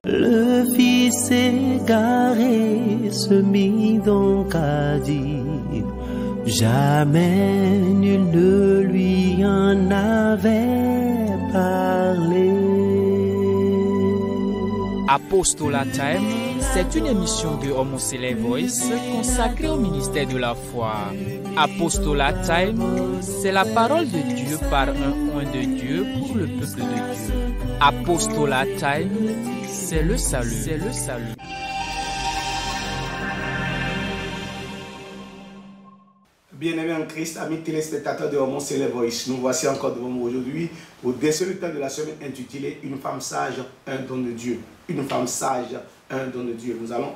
Le fils égaré se mit donc à dire, jamais nul ne lui en avait parlé. Apostolat Time, c'est une émission de Homo Voice consacrée au ministère de la foi. Apostolat Time, c'est la parole de Dieu par un oint de Dieu pour le peuple de Dieu. Apostolat Time, c'est le salut, c'est le salut. Bien-aimés en Christ, amis téléspectateurs de Homo Voice, nous voici encore devant vous aujourd'hui pour déceler le temps de la semaine intitulé Une femme sage, un don de Dieu. Une femme sage, un don de Dieu. Nous allons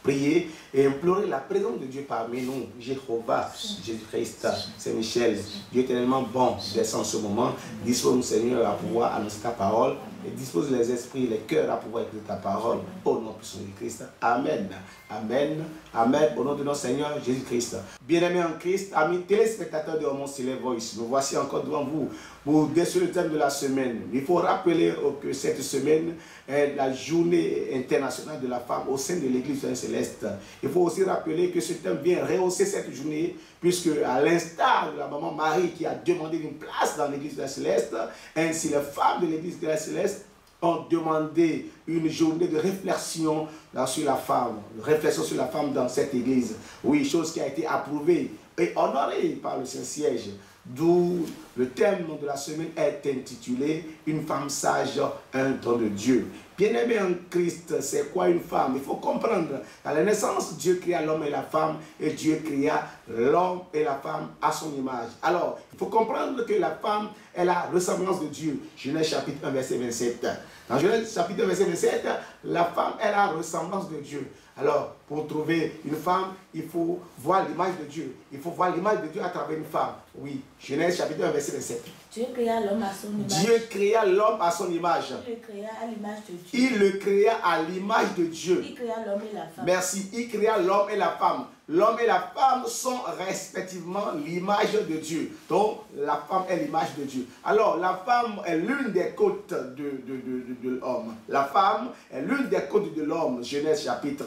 prier et implorer la présence de Dieu parmi nous. Jéhovah, Jésus-Christ, Saint-Michel, Dieu est tellement bon, descend en ce moment. Dispose-nous, Seigneur, à pouvoir annoncer ta parole et dispose les esprits, les cœurs à pouvoir écouter ta parole. Au nom puissant de Christ. Amen. Amen. Amen. Au nom de notre Seigneur Jésus-Christ. Bien-aimés en Christ, amis téléspectateurs de Homo Voice, nous voici encore devant vous pour déceler le thème de la semaine. Il faut rappeler que cette semaine est la journée internationale de la femme au sein de l'Église céleste. Il faut aussi rappeler que ce thème vient rehausser cette journée, puisque à l'instar de la maman Marie qui a demandé une place dans l'Église céleste, ainsi les femmes de l'Église céleste ont demandé une journée de réflexion sur la femme, dans cette église. Oui, chose qui a été approuvée et honorée par le Saint-Siège, d'où le thème de la semaine est intitulé « Une femme sage, un don de Dieu ». Bien-aimé en Christ, c'est quoi une femme? Il faut comprendre qu'à la naissance, Dieu créa l'homme et la femme, et Dieu créa l'homme et la femme à son image. Alors, il faut comprendre que la femme est la ressemblance de Dieu. Genèse chapitre 1, verset 27. Dans Genèse chapitre 1, verset 27, la femme est la ressemblance de Dieu. Alors, pour trouver une femme, il faut voir l'image de Dieu. Il faut voir l'image de Dieu à travers une femme. Oui, Genèse chapitre 1, verset 27. Dieu créa l'homme à son image. Dieu créa l'homme à son image. Il le créa à l'image de Dieu. Il le créa à l'image de Dieu. Il créa l'homme et la femme. Merci. Il créa l'homme et la femme. L'homme et la femme sont respectivement l'image de Dieu. Donc, la femme est l'image de Dieu. Alors, la femme est l'une des côtes de l'homme. La femme est l'une des côtes de l'homme. Genèse chapitre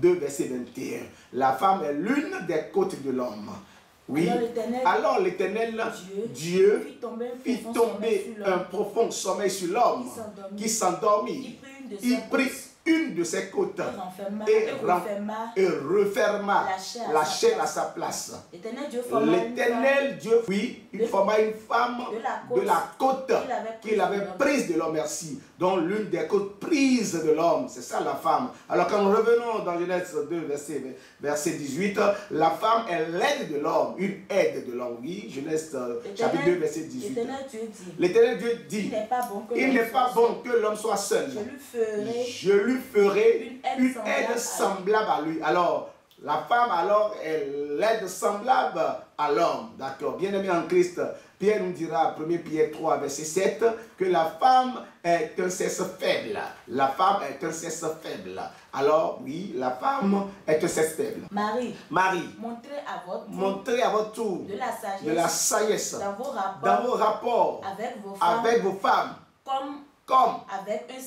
2, verset 21. La femme est l'une des côtes de l'homme. Oui. Alors l'Éternel, Dieu fit tomber un profond sommeil sur l'homme qui s'endormit. Il prit une de ses côtes et referma la chair à sa place. L'Éternel Dieu, oui, il forma une femme de la côte qu'il avait prise de l'homme, merci. Donc l'une des côtes prises de l'homme, c'est ça la femme. Alors quand nous revenons dans Genèse 2, verset 18, la femme est l'aide de l'homme, une aide de l'homme. Oui, Genèse chapitre 2, verset 18. L'Éternel Dieu dit, il n'est pas bon que l'homme soit seul. Je lui ferai une aide semblable à lui. Alors, la femme alors est l'aide semblable à l'homme. D'accord. Bien-aimé en Christ, Pierre nous dira, 1 Pierre 3, verset 7, que la femme est un sexe faible. La femme est un sexe faible. Alors, oui, la femme est un sexe faible. Marie, montrez à votre tour de la sagesse dans vos rapports avec vos femmes. Comme avec un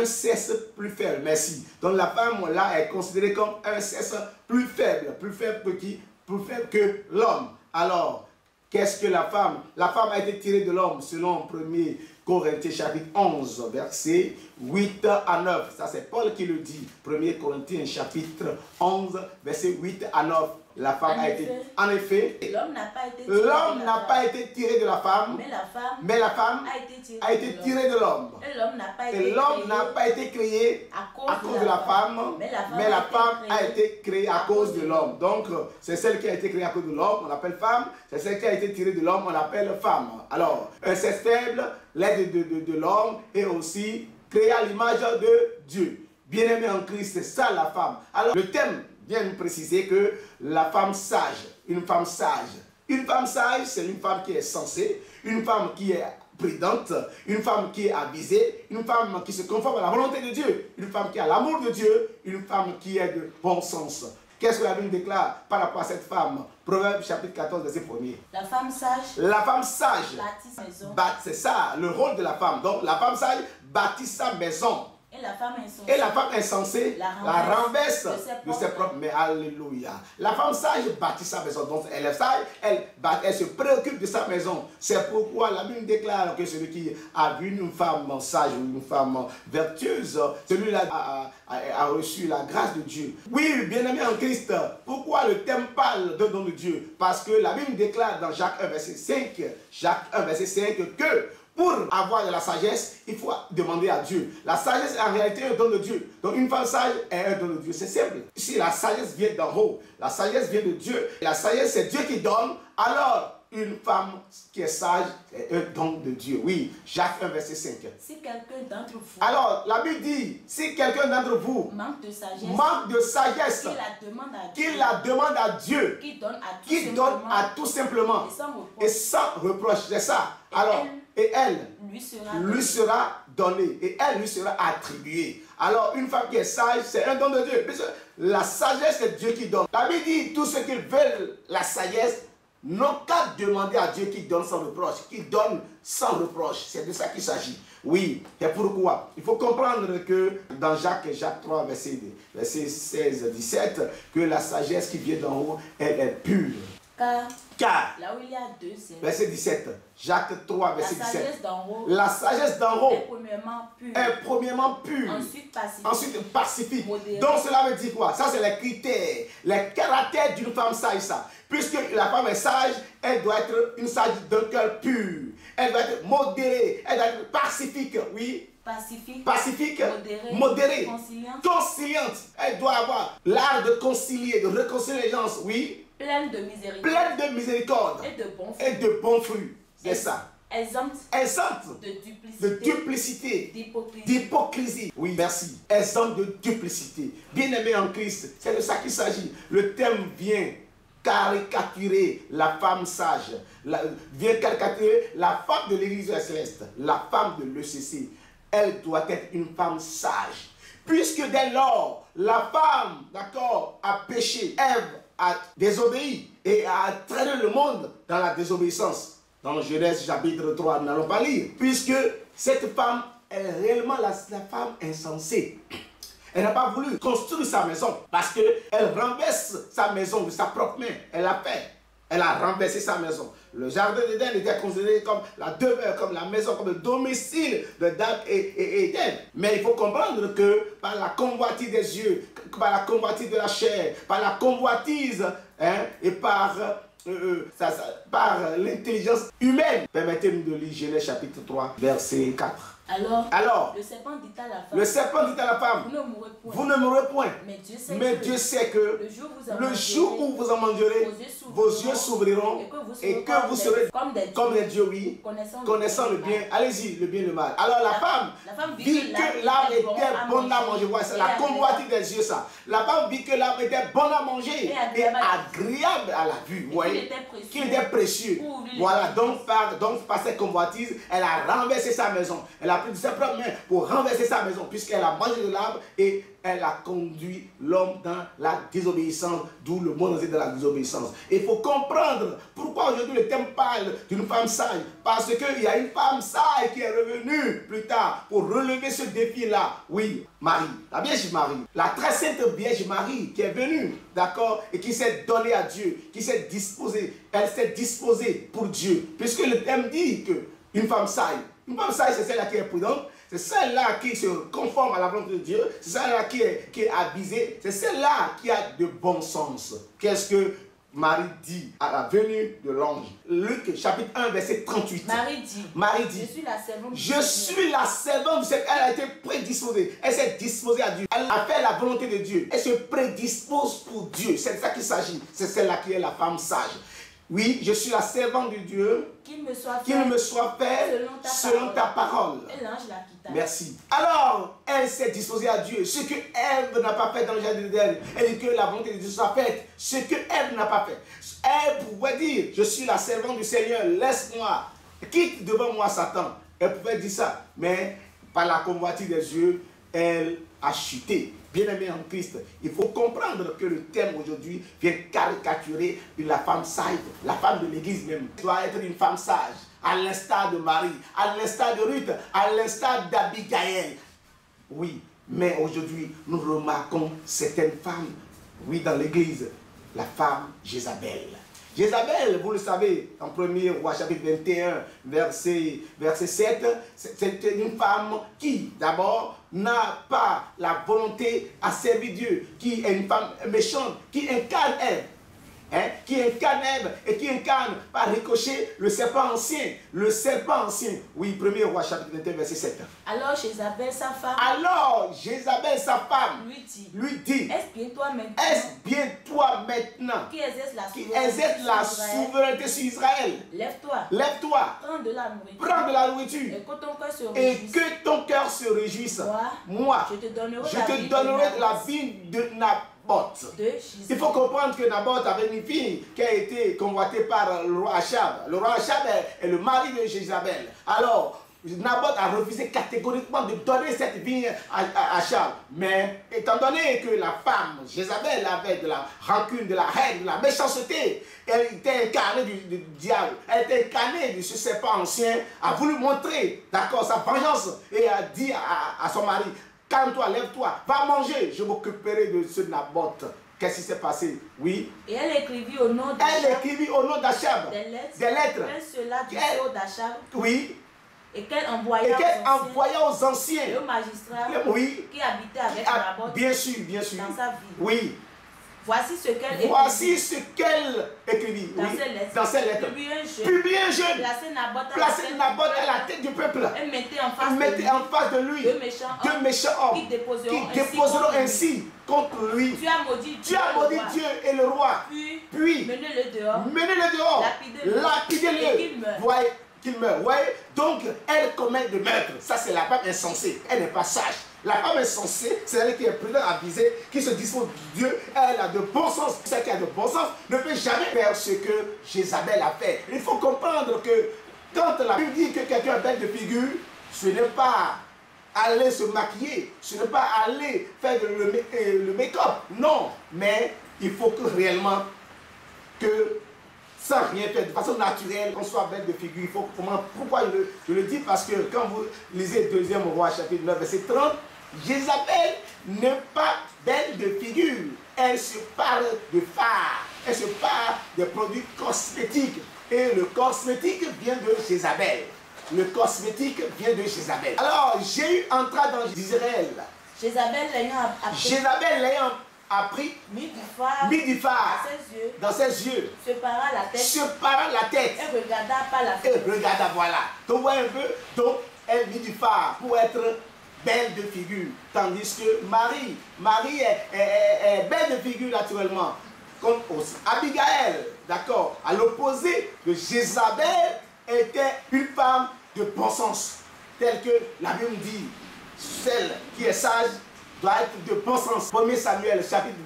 sexe plus faible. Merci. Donc la femme là est considérée comme un sexe plus faible que qui? Plus faible que l'homme. Alors, qu'est-ce que la femme? La femme a été tirée de l'homme selon 1 Corinthiens chapitre 11, verset 8 à 9. Ça c'est Paul qui le dit. 1 Corinthiens chapitre 11, verset 8 à 9. La femme a été... En effet, l'homme n'a pas été tiré de la femme, mais la femme a été tirée de l'homme. Et l'homme n'a pas été créé à cause de la femme, mais la femme a été créée à cause de l'homme. Donc, c'est celle qui a été créée à cause de l'homme, on l'appelle femme. C'est celle qui a été tirée de l'homme, on l'appelle femme. Alors, un sexe faible, l'aide de l'homme, et aussi créée à l'image de Dieu. Bien-aimé en Christ, c'est ça la femme. Alors, le thème vient nous préciser que la femme sage, une femme sage. Une femme sage, c'est une femme qui est sensée, une femme qui est prudente, une femme qui est avisée, une femme qui se conforme à la volonté de Dieu, une femme qui a l'amour de Dieu, une femme qui est de bon sens. Qu'est-ce que la Bible déclare par rapport à cette femme? Proverbe chapitre 14, verset 1er. La femme sage bâtit sa maison. C'est ça, le rôle de la femme. Donc la femme sage bâtit sa maison. Et la femme insensée la renverse de ses propres mains. Alléluia. La femme sage bâtit sa maison. Donc elle est sage, elle se préoccupe de sa maison. C'est pourquoi la Bible déclare que celui qui a vu une femme sage ou une femme vertueuse, celui-là a reçu la grâce de Dieu. Oui, bien-aimé en Christ, pourquoi le thème parle de don de Dieu? Parce que la Bible déclare dans Jacques 1, verset 5, que pour avoir de la sagesse, il faut demander à Dieu. La sagesse est en réalité un don de Dieu. Donc une femme sage est un don de Dieu. C'est simple. Si la sagesse vient d'en haut, la sagesse vient de Dieu, la sagesse c'est Dieu qui donne, alors une femme qui est sage est un don de Dieu. Oui, Jacques 1, verset 5. Si quelqu'un d'entre vous... Alors, la Bible dit, si quelqu'un d'entre vous manque de sagesse, qu'il la demande à Dieu, qui donne à tout simplement, et sans reproche, c'est ça. Alors, et elle lui sera donnée, et elle lui sera attribuée. Alors, une femme qui est sage, c'est un don de Dieu. Puisque la sagesse, c'est Dieu qui donne. La Bible dit, tous ceux qui veulent la sagesse, n'ont qu'à demander à Dieu qui donne sans reproche, qui donne sans reproche. C'est de ça qu'il s'agit. Oui, et pourquoi? Il faut comprendre que dans Jacques 3, verset 16-17, que la sagesse qui vient d'en haut, elle est pure. Car là où il y a deux, c'est verset 17, Jacques 3, verset 17. La sagesse d'en haut est premièrement pure. Ensuite pacifique. Modérée. Donc cela veut dire quoi? Ça c'est les critères, les caractères d'une femme sage, ça. Puisque la femme est sage, elle doit être une sage d'un cœur pur. Elle doit être modérée, elle doit être pacifique, oui. Pacifique, modérée, conciliante. Elle doit avoir l'art de concilier, de réconcilier les gens, oui. Pleine de miséricorde et de bons fruits. C'est ça. Exempte de duplicité, d'hypocrisie. Oui, merci. Exempte de duplicité. Bien-aimé en Christ, c'est de ça qu'il s'agit. Le thème vient caricaturer la femme sage, vient caricaturer la femme de l'Église céleste, la femme de l'ECC. Elle doit être une femme sage. Puisque dès lors, la femme, d'accord, a péché, Ève a désobéi et a traîné le monde dans la désobéissance. Dans Genèse chapitre 3, nous n'allons pas lire. Puisque cette femme est réellement la femme insensée. Elle n'a pas voulu construire sa maison parce qu'elle renverse sa maison de sa propre main. Elle l'a fait. Elle a renversé sa maison. Le jardin d'Éden était considéré comme la demeure, comme la maison, comme le domicile d'Adam et d'Ève. Mais il faut comprendre que par la convoitise des yeux, par la convoitise de la chair, par la convoitise et par l'intelligence humaine. Permettez-nous de lire Genèse chapitre 3, verset 4. Alors, le serpent dit à la femme, vous ne mourrez point. Mais Dieu sait que le jour où vous en mangerez, vos yeux s'ouvriront et que vous serez comme des dieux, oui, connaissant le bien. Allez-y, le bien et le mal. Alors la femme vit que l'arbre était bon à manger. Voilà, c'est la convoitise des yeux, ça. La femme vit que l'arbre était bon à manger et agréable à la vue. Vous voyez, qu'il était précieux. Voilà, donc par cette convoitise, elle a renversé sa maison. Elle a pris de ses propres mains pour renverser sa maison, puisqu'elle a mangé de l'arbre et elle a conduit l'homme dans la désobéissance, d'où le monde est dans la désobéissance. Il faut comprendre pourquoi aujourd'hui le thème parle d'une femme sage. Parce qu'il y a une femme sage qui est revenue plus tard pour relever ce défi-là. Oui, Marie, la Vierge Marie, la très sainte Vierge Marie qui est venue, d'accord, et qui s'est donnée à Dieu, qui s'est disposée, elle s'est disposée pour Dieu. Puisque le thème dit qu'une femme sage, c'est celle-là qui est prudente, c'est celle-là qui se conforme à la volonté de Dieu, c'est celle-là qui est avisée, c'est celle-là qui a de bon sens. Qu'est-ce que Marie dit à la venue de l'ange? Luc chapitre 1 verset 38. Marie dit, je suis la servante du Seigneur. Elle a été prédisposée. Elle s'est disposée à Dieu. Elle a fait la volonté de Dieu. Elle se prédispose pour Dieu. C'est de ça qu'il s'agit. C'est celle-là qui est la femme sage. Oui, je suis la servante de Dieu. Qu'il me soit fait selon ta parole. Et l'ange la quitta. Merci. Alors, elle s'est disposée à Dieu. Ce que Ève n'a pas fait dans le jardin d'Éden. Elle dit que la volonté de Dieu soit faite. Ce que Ève n'a pas fait. Elle pouvait dire, je suis la servante du Seigneur, laisse-moi. Quitte devant moi Satan. Elle pouvait dire ça. Mais par la convoitise des yeux, elle a chuté. Bien-aimés en Christ, il faut comprendre que le thème aujourd'hui vient caricaturer la femme sage, la femme de l'église même. Elle doit être une femme sage, à l'instar de Marie, à l'instar de Ruth, à l'instar d'Abigail. Oui, mais aujourd'hui, nous remarquons certaines femmes, oui, dans l'église, la femme Jézabel. Jézabel, vous le savez, en 1er Roi chapitre 21, verset 7, c'est une femme qui, d'abord, n'a pas la volonté à servir Dieu, qui est une femme méchante, qui incarne Ève. Qui incarne Ève et qui incarne par ricochet le serpent ancien. Le serpent ancien. Oui, 1er Roi chapitre 21, verset 7. Alors Jézabel, sa femme, lui dit, est-ce bien toi maintenant, qui exerce la souveraineté sur Israël? Lève-toi. Prends de la nourriture. Et que ton cœur se réjouisse. Moi, je te donnerai la vie de Naboth. Il faut comprendre que Naboth avait une fille qui a été convoitée par le roi Achab. Le roi Achab est le mari de Jézabel. Alors, Naboth a refusé catégoriquement de donner cette vigne à Achab. Mais étant donné que la femme, Jézabel, avait de la rancune, de la haine, de la méchanceté, elle était incarnée du diable, elle était incarnée de ce serpent ancien, a voulu montrer, d'accord, sa vengeance et a dit à son mari, calme-toi, lève-toi, va manger, je m'occuperai de ce Naboth. Qu'est-ce qui s'est passé? Oui. Et elle écrivit au nom d'Achab des lettres. Oui. Et qu'elle envoya aux anciens et aux magistrats qui habitaient avec Naboth bien sûr. Dans sa ville. Oui. Voici ce qu'elle écrivit dans ses lettres. Publiez un jeune. Placez Naboth à la tête du peuple. Et mettez en face de lui deux méchants hommes qui déposeront ainsi contre lui. Tu as maudit Dieu et le roi. Puis menez-le dehors. Lapidez-le. Voyez qu'il meurt. Voyez, donc elle commet de meurtre. Ça, c'est la femme insensée. Elle n'est pas sage. La femme insensée, c'est elle qui est prudente à viser, qui se dispose de Dieu. Elle a de bon sens. Celle qui a de bon sens ne peut jamais faire ce que Jézabel a fait. Il faut comprendre que quand la Bible dit que quelqu'un est belle de figure, ce n'est pas aller se maquiller, ce n'est pas aller faire le make-up. Non, mais il faut que réellement que sans rien faire, de façon naturelle, qu'on soit belle de figure. Il faut pourquoi je le dis? Parce que quand vous lisez 2e Roi chapitre 9, verset 30, Jézabel n'est pas belle de figure. Elle se parle de fard. Elle se parle des produits cosmétiques. Et le cosmétique vient de Jézabel. Le cosmétique vient de Jézabel. Alors, Jéhu entra dans Israël. Jézabel l'ayant appris, mit du phare dans ses yeux, se para la tête, et regarda par la fenêtre. Voilà. Donc, vous voyez un peu, donc, elle mit du phare pour être belle de figure. Tandis que Marie est belle de figure naturellement. Comme aussi Abigail, d'accord, à l'opposé de Jézabel, était une femme de bon sens. Telle que la Bible dit, celle qui est sage doit être de bon sens. 1er Samuel, chapitre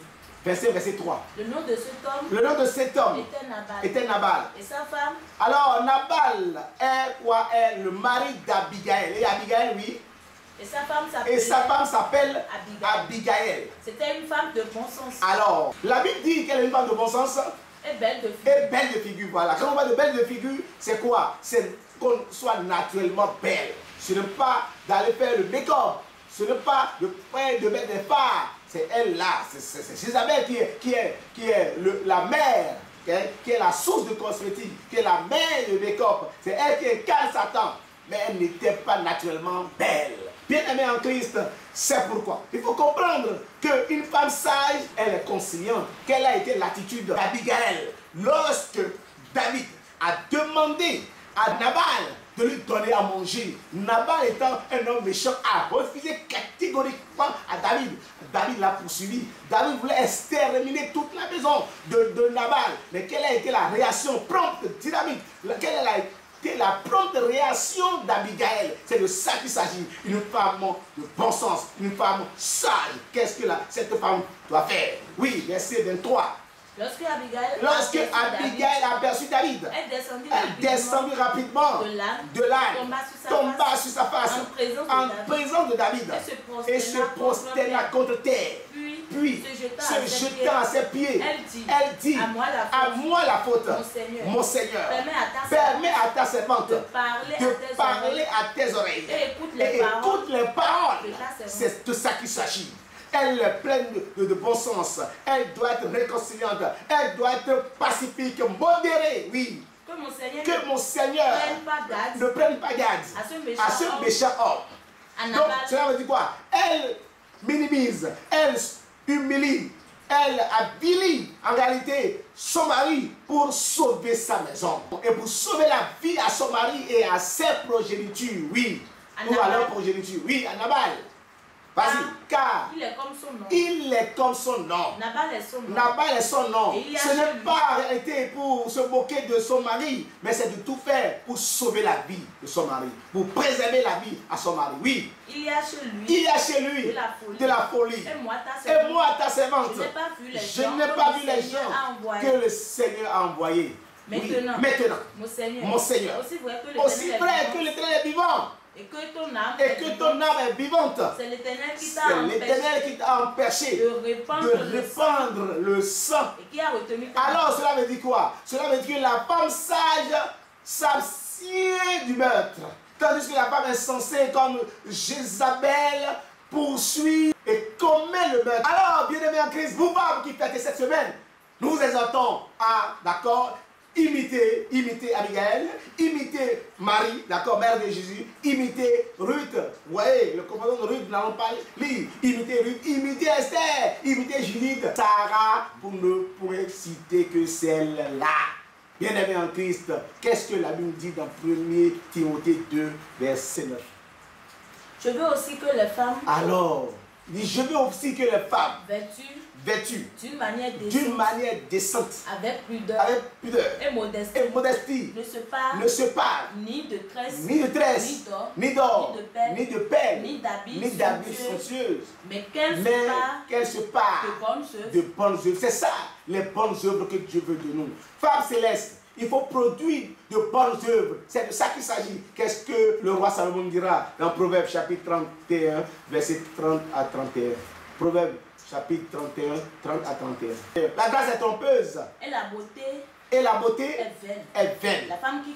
25, verset 3. Le nom de cet homme était Nabal. Et sa femme? Alors, Nabal est le mari d'Abigail. Et Abigail, oui. Et sa femme s'appelle Abigail. C'était une femme de bon sens. Alors, la Bible dit qu'elle est une femme de bon sens. Et belle de figure. Voilà. Quand on parle de belle de figure, c'est quoi? C'est qu'on soit naturellement belle. Ce n'est pas d'aller faire le make-up. Ce n'est pas de mettre des fards. C'est elle là. C'est Jézabel qui est la mère, qui est la source de cosmétique, qui est la mère de make-up. C'est elle qui incarne Satan. Mais elle n'était pas naturellement belle. Bien-aimée en Christ, c'est pourquoi il faut comprendre qu'une femme sage, elle est conciliante. Quelle a été l'attitude d'Abigail lorsque David a demandé à Nabal de lui donner à manger? Nabal étant un homme méchant a refusé catégoriquement à David. David l'a poursuivi. David voulait exterminer toute la maison de Nabal. Mais quelle a été la réaction prompte, dynamique? Quelle est la prompte réaction d'Abigail? C'est de ça qu'il s'agit. Une femme de bon sens, une femme sage. Qu'est-ce que cette femme doit faire? Oui, verset 23. Lorsque Abigail a aperçu David, elle descendit rapidement de l'âne, tomba sur sa face en présence de David et se prosterna contre terre. Puis, se jetant à ses pieds, elle dit, à moi la faute, mon Seigneur, permets à ta servante de parler à tes oreilles et écoute les paroles. C'est de ça qu'il s'agit. Elle est pleine de bon sens, elle doit être réconciliante, elle doit être pacifique, modérée, oui. Que mon Seigneur ne prenne pas garde à ce méchant homme. Donc, cela veut dire quoi? Elle minimise, elle humilie, elle avilit en réalité son mari pour sauver sa maison. Et pour sauver la vie à son mari et à ses progénitures, oui. Ou à leur progéniture, oui, à Nabal. Vas-y, car il est comme son nom. Nabal est son nom. Ce n'est pas en réalité pour se moquer de son mari, mais c'est de tout faire pour sauver la vie de son mari, pour préserver la vie à son mari. Oui. Il y a chez lui de la folie. Et moi, ta servante, je n'ai pas vu les gens que le Seigneur a envoyés. Maintenant, mon Seigneur, aussi vrai que l'Éternel est vivant, et que ton âme est vivante, c'est l'Éternel qui t'a empêché de répandre le sang. Alors cela veut dire quoi? Cela veut dire que la femme sage s'abstient du meurtre, tandis que la femme insensée comme Jézabel poursuit et commet le meurtre. Alors, bien-aimés en Christ, vous qui fêtez cette semaine, nous vous exhortons à, d'accord, imiter Abigail, imiter Marie, d'accord, mère de Jésus, imiter Ruth. Vous voyez, le commandant de Ruth, nous n'allons pas lire. Imiter Ruth, imiter Esther, imiter Judith, Sarah, pour ne pourrait citer que celle-là. Bien-aimés en Christ, qu'est-ce que la Bible dit dans 1 Timothée 2, verset 9? Je veux aussi que les femmes... Alors, je veux aussi que les femmes... vêtues d'une manière décente, avec pudeur et modestie, ne se parlent ni de tresse, ni d'or, ni de perles, ni d'habits somptueux, mais qu'elles se parlent de bonnes œuvres. C'est ça, les bonnes œuvres que Dieu veut de nous. Femmes célestes, il faut produire de bonnes œuvres. C'est de ça qu'il s'agit. Qu'est-ce que le roi Salomon dira dans Proverbes chapitre 31, verset 30 à 31. Proverbes chapitre 31, 30 à 31. La grâce est trompeuse. Et la beauté est vaine. La femme qui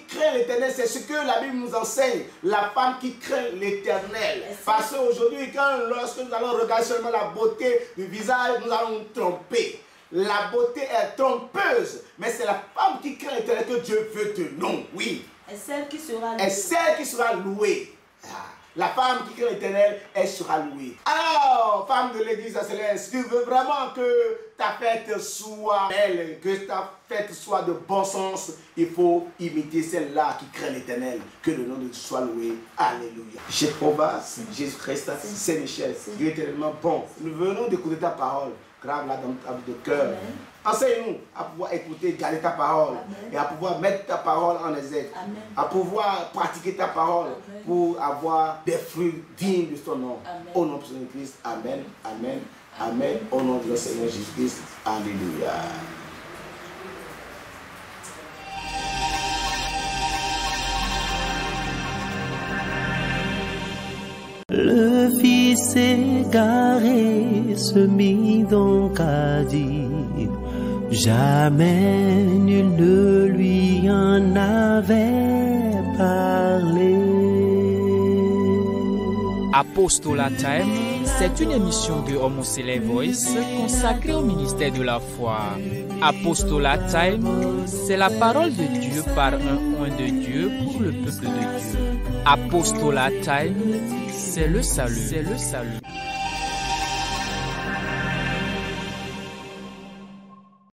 craint l'Éternel, c'est ce que la Bible nous enseigne. La femme qui craint l'Éternel. Parce qu'aujourd'hui, lorsque nous allons regarder seulement la beauté du visage, nous allons nous tromper. La beauté est trompeuse, mais c'est la femme qui craint l'Éternel que Dieu veut de nous. Oui. Et celle qui sera louée. La femme qui craint l'Éternel, elle sera louée. Alors, femme de l'Église céleste, tu veux vraiment que ta fête soit belle, que ta fête soit de bon sens, il faut imiter celle-là qui craint l'Éternel. Que le nom de Dieu soit loué. Alléluia. Jéhovah, Jésus-Christ, Saint-Michel, Dieu est tellement bon. Nous venons d'écouter ta parole. Grave-la dans ta vie de cœur. Enseigne-nous à pouvoir écouter, garder ta parole. Amen. Et à pouvoir mettre ta parole en exergue. À pouvoir pratiquer ta parole. Amen. Pour avoir des fruits dignes de son nom. Amen. Au nom de Jésus-Christ. Amen. Amen. Amen. Au nom de notre Seigneur Jésus-Christ. Alléluia. Le fils égaré se mit donc à dire, jamais nul ne lui en avait parlé. Apostolat Time, c'est une émission de Homoselect Voice consacrée au ministère de la foi. Apostolat Time, c'est la parole de Dieu par un oint de Dieu pour le peuple de Dieu. Apostolat Time, c'est le salut.